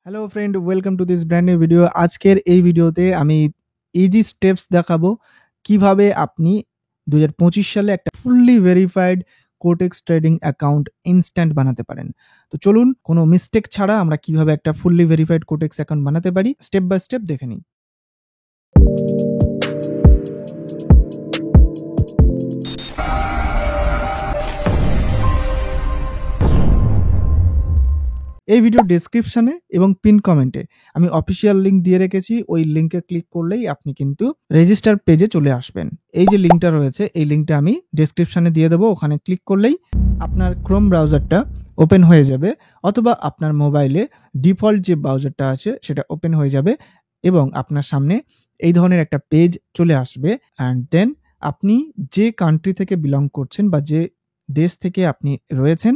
Hello friend, welcome to this brand new video. আজকের এই ভিডিওতে আমি ইজি স্টেপস দেখাবো কিভাবে আপনি 2025 সালে একটা fully verified Quotex trading account instant বানাতে পারেন। তো চলুন কোনো মিস্টেক ছাড়া আমরা কিভাবে একটা ফুললি ভেরিফাইড কোটেক্স অ্যাকাউন্ট বানাতে পারি স্টেপ বাই স্টেপ দেখে নিই। এই ভিডিও ডেসক্রিপশনে এবং পিন কমেন্টে আমি অফিসিয়াল লিঙ্ক দিয়ে রেখেছি। ওই লিঙ্কে ক্লিক করলেই আপনি কিন্তু রেজিস্টার পেজে চলে আসবেন। এই যে লিঙ্কটা রয়েছে এই লিঙ্কটা আমি ডেসক্রিপশনে দিয়ে দেবো। ওখানে ক্লিক করলেই আপনার ক্রোম ব্রাউজারটা ওপেন হয়ে যাবে, অথবা আপনার মোবাইলে ডিফল্ট যে ব্রাউজারটা আছে সেটা ওপেন হয়ে যাবে এবং আপনার সামনে এই ধরনের একটা পেজ চলে আসবে। অ্যান্ড দেন আপনি যে কান্ট্রি থেকে বিলং করছেন বা যে দেশ থেকে আপনি রয়েছেন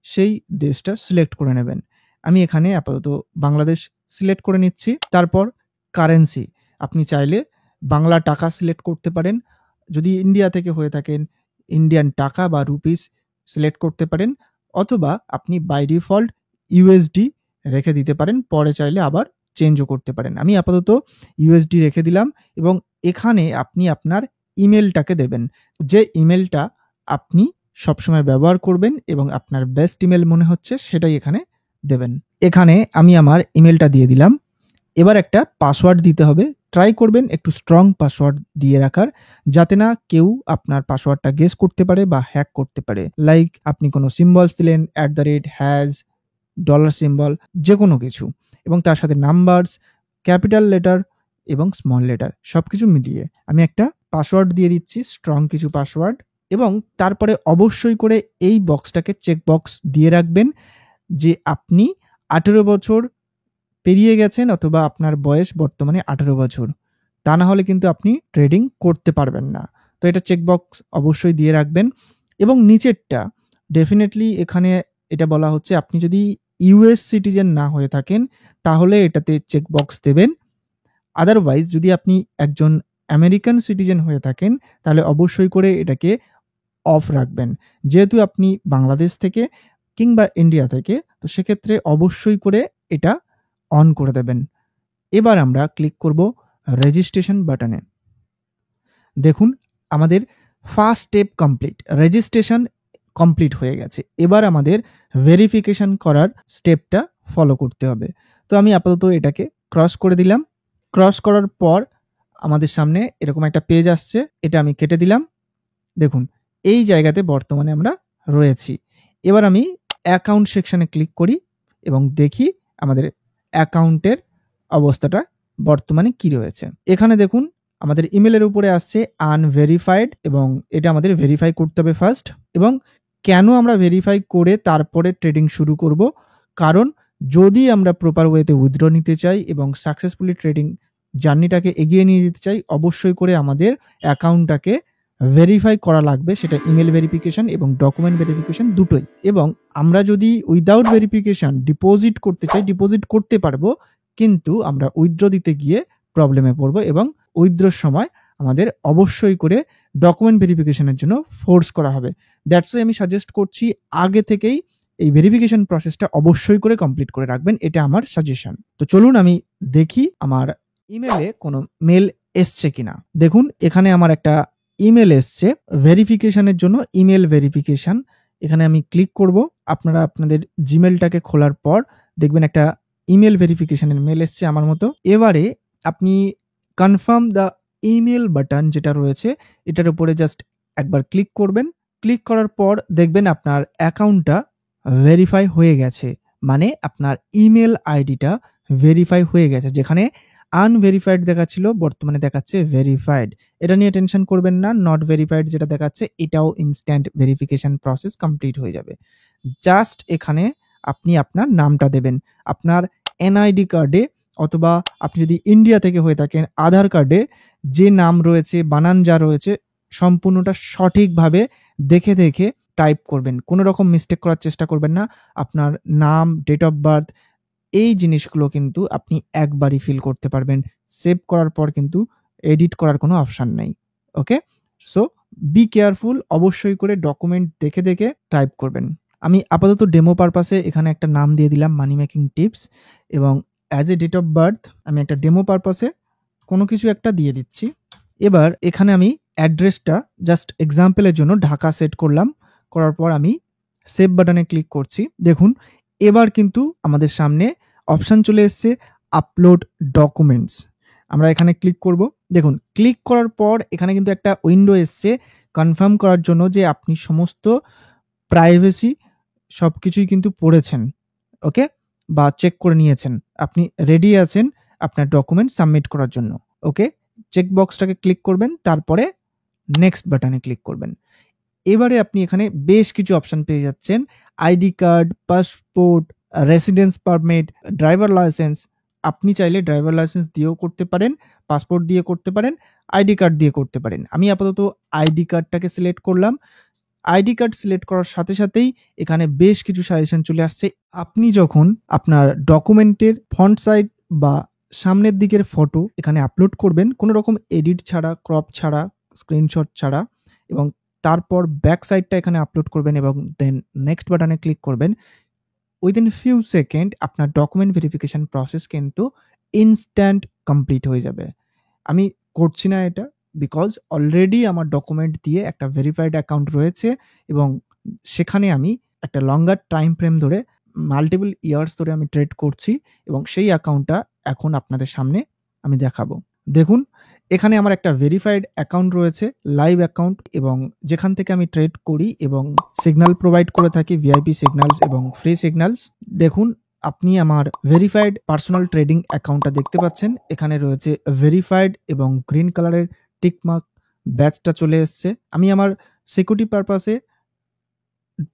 সেই দেশটা সিলেক্ট করে নেবেন। আমি এখানে আপাতত বাংলাদেশ সিলেক্ট করে নিচ্ছি। তারপর কারেন্সি, আপনি চাইলে বাংলা টাকা সিলেক্ট করতে পারেন। যদি ইন্ডিয়া থেকে হয়ে থাকেন ইন্ডিয়ান টাকা বা রুপিস সিলেক্ট করতে পারেন, অথবা আপনি বাই ডিফল্ট ইউএসডি রেখে দিতে পারেন। পরে চাইলে আবার চেঞ্জও করতে পারেন। আমি আপাতত ইউএসডি রেখে দিলাম এবং এখানে আপনি আপনার ইমেলটাকে দেবেন, যে ইমেলটা আপনি সবসময় ব্যবহার করবেন এবং আপনার বেস্ট ইমেল মনে হচ্ছে সেটাই এখানে দেবেন। এখানে আমি আমার ইমেলটা দিয়ে দিলাম। এবার একটা পাসওয়ার্ড দিতে হবে। ট্রাই করবেন একটু স্ট্রং পাসওয়ার্ড দিয়ে রাখার, যাতে না কেউ আপনার পাসওয়ার্ডটা গেস করতে পারে বা হ্যাক করতে পারে। লাইক আপনি কোনো সিম্বলস দিলেন, @, ডলার সিম্বল, যে কোনো কিছু, এবং তার সাথে নাম্বারস, ক্যাপিটাল লেটার এবং স্মল লেটার সবকিছু মিলিয়ে আমি একটা পাসওয়ার্ড দিয়ে দিচ্ছি, স্ট্রং কিছু পাসওয়ার্ড। এবং তারপরে অবশ্যই করে এই বক্সটাকে চেক বক্স দিয়ে রাখবেন যে আপনি 18 বছর পেরিয়ে গেছেন অথবা আপনার বয়স বর্তমানে 18 বছর। তা না হলে কিন্তু আপনি ট্রেডিং করতে পারবেন না। তো এটা চেক বক্স অবশ্যই দিয়ে রাখবেন। এবং নিচেরটা ডেফিনেটলি এখানে এটা বলা হচ্ছে আপনি যদি ইউএস সিটিজেন না হয়ে থাকেন তাহলে এটাতে চেক বক্স দেবেন। আদারওয়াইজ যদি আপনি একজন আমেরিকান সিটিজেন হয়ে থাকেন তাহলে অবশ্যই করে এটাকে অফ রাখবেন। যেহেতু আপনি বাংলাদেশ থেকে কিংবা ইন্ডিয়া থেকে, তো সেক্ষেত্রে অবশ্যই করে এটা অন করে দেবেন। এবার আমরা ক্লিক করব রেজিস্ট্রেশন বাটনে। দেখুন আমাদের first step complete, registration complete হয়ে গেছে। এবার আমাদের ভেরিফিকেশন করার স্টেপটা ফলো করতে হবে। তো আমি আপাতত এটাকে ক্রস করে দিলাম। ক্রস করার পর আমাদের সামনে এরকম একটা পেজ আসছে, এটা আমি কেটে দিলাম। দেখুন এই জায়গাতে বর্তমানে আমরা রয়েছি। এবার আমি অ্যাকাউন্ট সেকশনে ক্লিক করি এবং দেখি আমাদের অ্যাকাউন্টের অবস্থাটা বর্তমানে কি রয়েছে। এখানে দেখুন আমাদের ইমেলের উপরে আসছে আনভেরিফাইড এবং এটা আমাদের ভেরিফাই করতে হবে ফার্স্ট। এবং কেন আমরা ভেরিফাই করে তারপরে ট্রেডিং শুরু করব, কারণ যদি আমরা প্রপার ওয়েতে উইথড্র নিতে চাই এবং সাকসেসফুলি ট্রেডিং জার্নিটাকে এগিয়ে নিয়ে যেতে চাই, অবশ্যই করে আমাদের অ্যাকাউন্টটাকে ভেরিফাই করা লাগবে, সেটা ইমেল ভেরিফিকেশন এবং ডকুমেন্ট ভেরিফিকেশন দুটোই। এবং আমরা যদি উইদাউট ভেরিফিকেশন ডিপোজিট করতে চাই, ডিপোজিট করতে পারবো, কিন্তু আমরা উইথড্র দিতে গিয়ে প্রবলেমে পড়বো এবং উইথড্রর সময় আমাদের অবশ্যই করে ডকুমেন্ট ভেরিফিকেশনের জন্য ফোর্স করা হবে। দ্যাটস ওয়াই আমি সাজেস্ট করছি আগে থেকেই এই ভেরিফিকেশন প্রসেসটা অবশ্যই করে কমপ্লিট করে রাখবেন, এটা আমার সাজেশন। তো চলুন আমি দেখি আমার ইমেলে কোনো মেল এসছে কিনা। দেখুন এখানে আমার একটা ইমেল এসছে ভেরিফিকেশনের জন্য, ইমেল ভেরিফিকেশন। এখানে আমি ক্লিক করব। আপনারা আপনাদের জিমেলটাকে খোলার পর দেখবেন একটা ইমেল ভেরিফিকেশনের মেল এসছে আমার মতো। এবারে আপনি কনফার্ম দ্য ইমেল বাটন যেটা রয়েছে এটার উপরে জাস্ট একবার ক্লিক করবেন। ক্লিক করার পর দেখবেন আপনার অ্যাকাউন্টটা ভেরিফাই হয়ে গেছে, মানে আপনার ইমেল আইডিটা ভেরিফাই হয়ে গেছে। যেখানে আনভেরিফাইড দেখাচ্ছিল বর্তমানে দেখাচ্ছে ভেরিফাইড। এটা নিয়ে টেনশন করবেন না, নট ভেরিফাইড যেটা দেখাচ্ছে এটাও ইনস্ট্যান্ট ভেরিফিকেশন প্রসেস কমপ্লিট হয়ে যাবে। জাস্ট এখানে আপনি আপনার নামটা দেবেন। আপনার এনআইডি কার্ডে অথবা আপনি যদি ইন্ডিয়া থেকে হয়ে থাকেন আধার কার্ডে যে নাম রয়েছে, বানান যা রয়েছে সম্পূর্ণটা সঠিকভাবে দেখে দেখে টাইপ করবেন। কোনো রকম মিস্টেক করার চেষ্টা করবেন না। আপনার নাম, ডেট অফ বার্থ, এই জিনিসগুলো কিন্তু আপনি একবারই ফিল করতে পারবেন। সেভ করার পর কিন্তু এডিট করার কোনো অপশন নেই। ওকে, সো বি কেয়ারফুল, অবশ্যই করে ডকুমেন্ট দেখে দেখে টাইপ করবেন। আমি আপাতত ডেমো পারপাসে এখানে একটা নাম দিয়ে দিলাম মানি মেকিং টিপস, এবং as a date of birth আমি একটা ডেমো পারপাসে কোনো কিছু একটা দিয়ে দিচ্ছি। এবার এখানে আমি অ্যাড্রেসটা জাস্ট এক্সাম্পলের জন্য ঢাকা সেট করলাম। করার পর আমি সেভ বাটনে ক্লিক করছি। দেখুন এবার কিন্তু আমাদের সামনে অপশন চলে এসছে আপলোড ডকুমেন্টস। আমরা এখানে ক্লিক করব। দেখুন ক্লিক করার পর এখানে কিন্তু একটা উইন্ডো এসছে কনফার্ম করার জন্য যে আপনি সমস্ত প্রাইভেসি সবকিছুই কিন্তু পড়েছেন, ওকে, বা চেক করে নিয়েছেন। আপনি রেডি আছেন আপনার ডকুমেন্ট সাবমিট করার জন্য, ওকে। চেক বক্সটাকে ক্লিক করবেন, তারপরে নেক্সট বাটনে ক্লিক করবেন। এবারে আপনি এখানে বেশ কিছু অপশন পেয়ে যাচ্ছেন। ID card, passport, residence permit, driver licence. আপনি চাইলে ড্রাইভার লাইসেন্স দিয়েও করতে পারেন, পাসপোর্ট দিয়ে করতে পারেন, আইডি কার্ড দিয়ে করতে পারেন। আমি আপাতত আইডি কার্ডটাকে সিলেক্ট করলাম। আইডি কার্ড সিলেক্ট করার সাথে সাথেই এখানে বেশ কিছু সাজেশন চলে আসছে। আপনি যখন আপনার ডকুমেন্টের ফ্রন্ট সাইড বা সামনের দিকের ফটো এখানে আপলোড করবেন কোনো রকম এডিট ছাড়া, ক্রপ ছাড়া, স্ক্রিনশট ছাড়া, এবং তারপর ব্যাক সাইডটা এখানে আপলোড করবেন এবং দেন নেক্সট বাটনে ক্লিক করবেন, উইদিন ফিউ সেকেন্ড আপনার ডকুমেন্ট ভেরিফিকেশন প্রসেস কিন্তু ইনস্ট্যান্ট কমপ্লিট হয়ে যাবে। আমি করছি না এটা, বিকজ অলরেডি আমার ডকুমেন্ট দিয়ে একটা ভেরিফাইড অ্যাকাউন্ট রয়েছে এবং সেখানে আমি একটা লঙ্গার টাইম ফ্রেম ধরে মাল্টিপল ইয়ার্স ধরে আমি ট্রেড করছি এবং সেই অ্যাকাউন্টটা এখন আপনাদের সামনে আমি দেখাবো। দেখুন এখানে আমার একটা ভেরিফাইড অ্যাকাউন্ট রয়েছে, লাইভ অ্যাকাউন্ট, এবং যেখান থেকে আমি ট্রেড করি এবং সিগন্যাল প্রোভাইড করে থাকি, ভিআইপি সিগন্যালস এবং ফ্রি সিগন্যালস। দেখুন আপনি আমার ভেরিফাইড পার্সোনাল ট্রেডিং অ্যাকাউন্টটা দেখতে পাচ্ছেন। এখানে রয়েছে ভেরিফাইড এবং গ্রিন কালারের টিকমার্ক ব্যাচটা চলে এসছে। আমি আমার সিকিউরিটি পারপাসে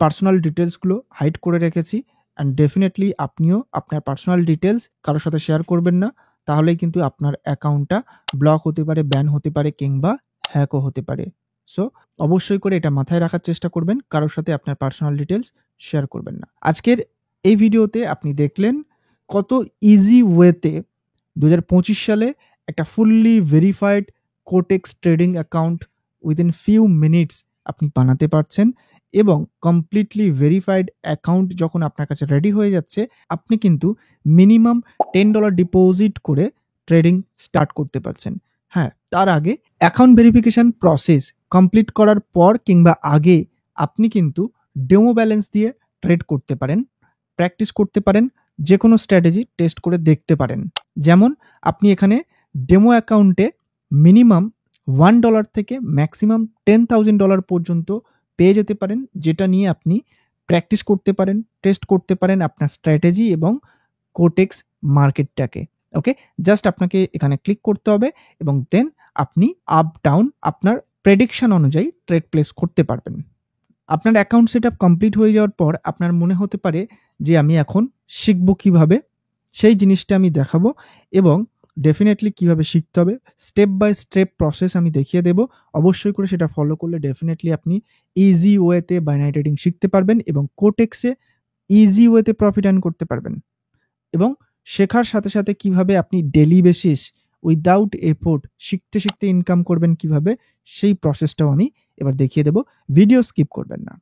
পার্সোনাল ডিটেলসগুলো হাইড করে রেখেছি, অ্যান্ড ডেফিনেটলি আপনিও আপনার পার্সোনাল ডিটেলস কারোর সাথে শেয়ার করবেন না, তাহলেই কিন্তু আপনার অ্যাকাউন্টটা ব্লক হতে পারে, ব্যান হতে পারে, কিংবা হ্যাকও হতে পারে। সো অবশ্যই করে এটা মাথায় রাখার চেষ্টা করবেন, কারোর সাথে আপনার পার্সোনাল ডিটেলস শেয়ার করবেন না। আজকের এই ভিডিওতে আপনি দেখলেন কত ইজি ওয়েতে 2025 সালে একটা fully verified Quotex trading account within few minutes আপনি বানাতে পারছেন, এবং কমপ্লিটলি ভেরিফাইড অ্যাকাউন্ট যখন আপনার কাছে রেডি হয়ে যাচ্ছে, আপনি কিন্তু মিনিমাম $10 ডিপোজিট করে ট্রেডিং স্টার্ট করতে পারছেন। হ্যাঁ, তার আগে অ্যাকাউন্ট ভেরিফিকেশন প্রসেস কমপ্লিট করার পর কিংবা আগে আপনি কিন্তু ডেমো ব্যালেন্স দিয়ে ট্রেড করতে পারেন, প্র্যাকটিস করতে পারেন, যে কোনো স্ট্র্যাটেজি টেস্ট করে দেখতে পারেন। যেমন আপনি এখানে ডেমো অ্যাকাউন্টে মিনিমাম $1 থেকে ম্যাক্সিমাম $10,000 পর্যন্ত পেয়ে যেতে পারেন, যেটা নিয়ে আপনি প্র্যাকটিস করতে পারেন, টেস্ট করতে পারেন আপনার স্ট্র্যাটেজি এবং কোটেক্স মার্কেটটাকে, ওকে। জাস্ট আপনাকে এখানে ক্লিক করতে হবে এবং দেন আপনি আপ ডাউন আপনার প্রেডিকশন অনুযায়ী ট্রেড প্লেস করতে পারবেন। আপনার অ্যাকাউন্ট সেটআপ কমপ্লিট হয়ে যাওয়ার পর আপনার মনে হতে পারে যে আমি এখন শিখব কিভাবে, সেই জিনিসটা আমি দেখাবো, এবং ডেফিনেটলি কিভাবে শিখতে হবে স্টেপ বাই স্টেপ প্রসেস আমি দেখিয়ে দেব। অবশ্যই করে সেটা ফলো করলে ডেফিনেটলি আপনি ইজি ওয়েতে বাইনারি ট্রেডিং শিখতে পারবেন এবং কোটেক্সে ইজি ওয়েতে প্রফিট আর্ন করতে পারবেন, এবং শেখার সাথে সাথে কিভাবে আপনি ডেলি বেসিস উইদাউট এফোর্ট শিখতে শিখতে ইনকাম করবেন কিভাবে, সেই প্রসেসটাও আমি এবার দেখিয়ে দেব। ভিডিও স্কিপ করবেন না।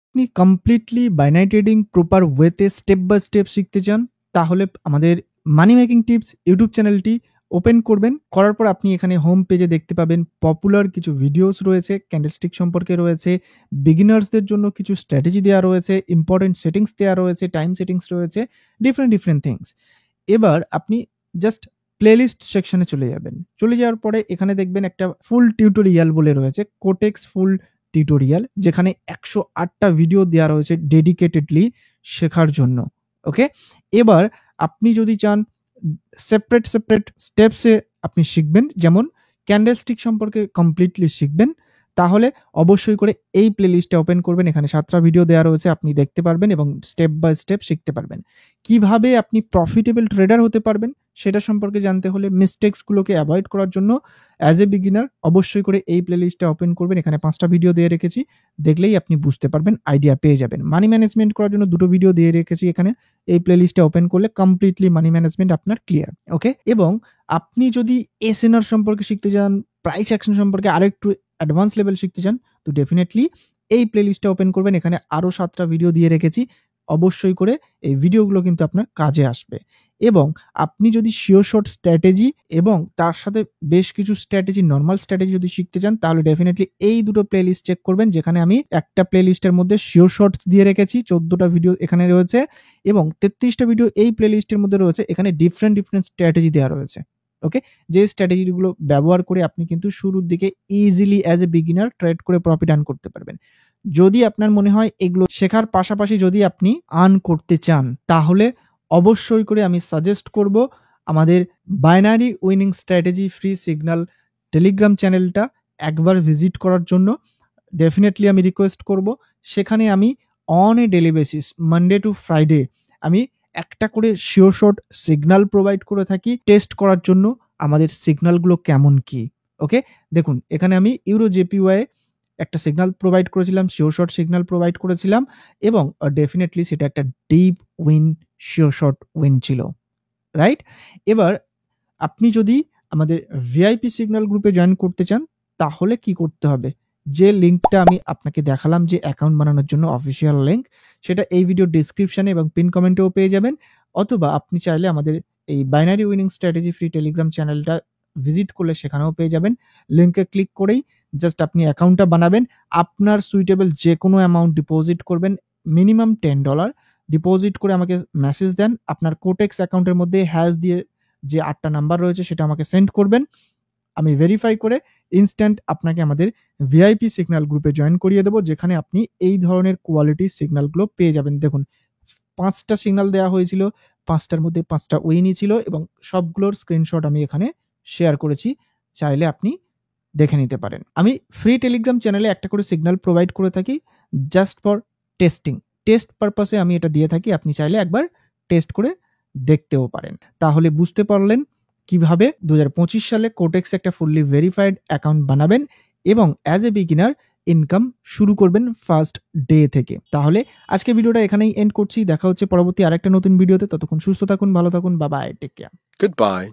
আপনি কমপ্লিটলি বাইনারি ট্রেডিং প্রপার ওয়েতে স্টেপ বাই স্টেপ শিখতে চান, তাহলে আমাদের মানি মেকিং টিপস ইউটিউব চ্যানেলটি ওপেন করবেন। করার পর আপনি এখানে হোম পেজে দেখতে পাবেন পপুলার কিছু ভিডিওস রয়েছে, ক্যান্ডেলস্টিক সম্পর্কে রয়েছে, বিগিনার্সদের জন্য কিছু স্ট্র্যাটেজি দেওয়া রয়েছে, ইম্পর্টেন্ট সেটিংস দেওয়া রয়েছে, টাইম সেটিংস রয়েছে, ডিফারেন্ট থিংস। এবার আপনি জাস্ট প্লেলিস্ট সেকশনে চলে যাবেন। চলে যাওয়ার পরে এখানে দেখবেন একটা ফুল টিউটোরিয়াল বলে রয়েছে, কোটেক্স ফুল টিউটোরিয়াল, যেখানে 108টা ভিডিও দেওয়া রয়েছে ডেডিকেটেডলি শেখার জন্য, ওকে। এবার আপনি যদি চান সেপারেট স্টেপসে আপনি শিখবেন, যেমন ক্যান্ডেলস্টিক সম্পর্কে কমপ্লিটলি শিখবেন, তাহলে অবশ্যই করে এই প্লেলিস্টটা ওপেন করবেন। এখানে 7টা ভিডিও দেওয়া রয়েছে, আপনি দেখতে পারবেন এবং স্টেপ বাই স্টেপ শিখতে পারবেন। কিভাবে আপনি প্রফিটেবল ট্রেডার হতে পারবেন সেটা সম্পর্কে জানতে হলে, মিস্টেক্সগুলোকে অ্যাভয়েড করার জন্য অ্যাজ এ বিগিনার অবশ্যই করে এই প্লেলিস্টটা ওপেন করবেন। এখানে 5টা ভিডিও দিয়ে রেখেছি, দেখলেই আপনি বুঝতে পারবেন, আইডিয়া পেয়ে যাবেন। মানি ম্যানেজমেন্ট করার জন্য 2টো ভিডিও দিয়ে রেখেছি এখানে, এই প্লেলিস্টটা ওপেন করলে কমপ্লিটলি মানি ম্যানেজমেন্ট আপনার ক্লিয়ার, ওকে। এবং আপনি যদি এসএনআর সম্পর্কে শিখতে চান, প্রাইস অ্যাকশন সম্পর্কে আরেকটু অ্যাডভান্স লেভেল শিখতে চান, তো ডেফিনেটলি এই প্লেলিস্টটা ওপেন করবেন, এখানে আরও 7টা ভিডিও দিয়ে রেখেছি। অবশ্যই করে এই ভিডিওগুলো কিন্তু আপনার কাজে আসবে। এবং আপনি যদি সিওর শট স্ট্র্যাটেজি এবং তার সাথে বেশ কিছু স্ট্র্যাটেজি, নরমাল স্ট্র্যাটেজি যদি শিখতে চান, তাহলে ডেফিনিটলি এই দুটো প্লেলিস্ট চেক করবেন, যেখানে আমি একটা প্লেলিস্টের মধ্যে সিওর শটস দিয়ে রেখেছি, 14টা ভিডিও এখানে রয়েছে এবং 33টা ভিডিও এই প্লেলিস্টের মধ্যে রয়েছে। এখানে ডিফারেন্ট স্ট্র্যাটেজি দেওয়া রয়েছে। ওকে? যে স্ট্র্যাটেজিগুলো ব্যবহার করে আপনি কিন্তু শুরুর দিকে easily as a beginner trade করে প্রফিট আর্ন করতে পারবেন। যদি আপনার মনে হয় এগুলো শেখার পাশাপাশি যদি আপনি আর্ন করতে চান, তাহলে অবশ্যই করে আমি সাজেস্ট করব আমাদের binary winning strategy free signal Telegram চ্যানেলটা একবার ভিজিট করার জন্য। ডেফিনেটলি আমি রিকোয়েস্ট করব। সেখানে আমি on a daily basis, Monday to Friday আমি একটা করে শিওর শট সিগন্যাল প্রোভাইড করে থাকি টেস্ট করার জন্য আমাদের সিগন্যালগুলো কেমন কি। ওকে? দেখুন, এখানে আমি ইউরো জেপিওয়াই একটা সিগন্যাল প্রোভাইড করেছিলাম, শিওর শট সিগন্যাল প্রোভাইড করেছিলাম এবং ডেফিনেটলি সেটা একটা deep win, sure shot win ছিল। রাইট? এবার আপনি যদি আমাদের ভিআইপি সিগন্যাল গ্রুপে জয়েন করতে চান, তাহলে কি করতে হবে? যে লিঙ্কটা আমি আপনাকে দেখালাম, যে অ্যাকাউন্ট বানানোর জন্য অফিসিয়াল লিঙ্ক, সেটা এই ভিডিও ডেসক্রিপশনে এবং পিন কমেন্টেও পেয়ে যাবেন। অথবা আপনি চাইলে আমাদের এই binary winning strategy free Telegram চ্যানেলটা ভিজিট করলে সেখানেও পেয়ে যাবেন। লিঙ্কে ক্লিক করেই জাস্ট আপনি অ্যাকাউন্টটা বানাবেন। আপনার সুইটেবল যেকোনো অ্যামাউন্ট ডিপোজিট করবেন, মিনিমাম $10 ডিপোজিট করে আমাকে মেসেজ দেন। আপনার কোটেক্স অ্যাকাউন্টের মধ্যে হ্যাশ দিয়ে যে 8টা নাম্বার রয়েছে সেটা আমাকে সেন্ড করবেন। আমি ভেরিফাই করে ইনস্ট্যান্ট আপনাকে আমাদের ভিআইপি সিগন্যাল গ্রুপে জয়েন করিয়ে দেবো, যেখানে আপনি এই ধরনের কোয়ালিটি সিগন্যালগুলো পেয়ে যাবেন। দেখুন, 5টা সিগন্যাল দেওয়া হয়েছিল, 5টার মধ্যে 5টা উইনই ছিল এবং সবগুলোর স্ক্রিনশট আমি এখানে শেয়ার করেছি। চাইলে আপনি দেখে নিতে পারেন। আমি ফ্রি টেলিগ্রাম চ্যানেলে একটা করে সিগন্যাল প্রোভাইড করে থাকি জাস্ট ফর টেস্টিং। টেস্ট পারপাসে আমি এটা দিয়ে থাকি। আপনি চাইলে একবার টেস্ট করে দেখতেও পারেন। তাহলে বুঝতে পারলেন কিভাবে 2025 সালে কোটেক্স একটা ফুললি ভেরিফাইড অ্যাকাউন্ট বানাবেন এবং অ্যাজ এ বিগিনার ইনকাম শুরু করবেন ফার্স্ট ডে থেকে। তাহলে আজকে ভিডিওটা এখানেই এন্ড করছি। দেখা হচ্ছে পরবর্তী আরেকটা নতুন ভিডিওতে। ততক্ষণ সুস্থ থাকুন, ভালো থাকুন। Bye bye, take care. Goodbye.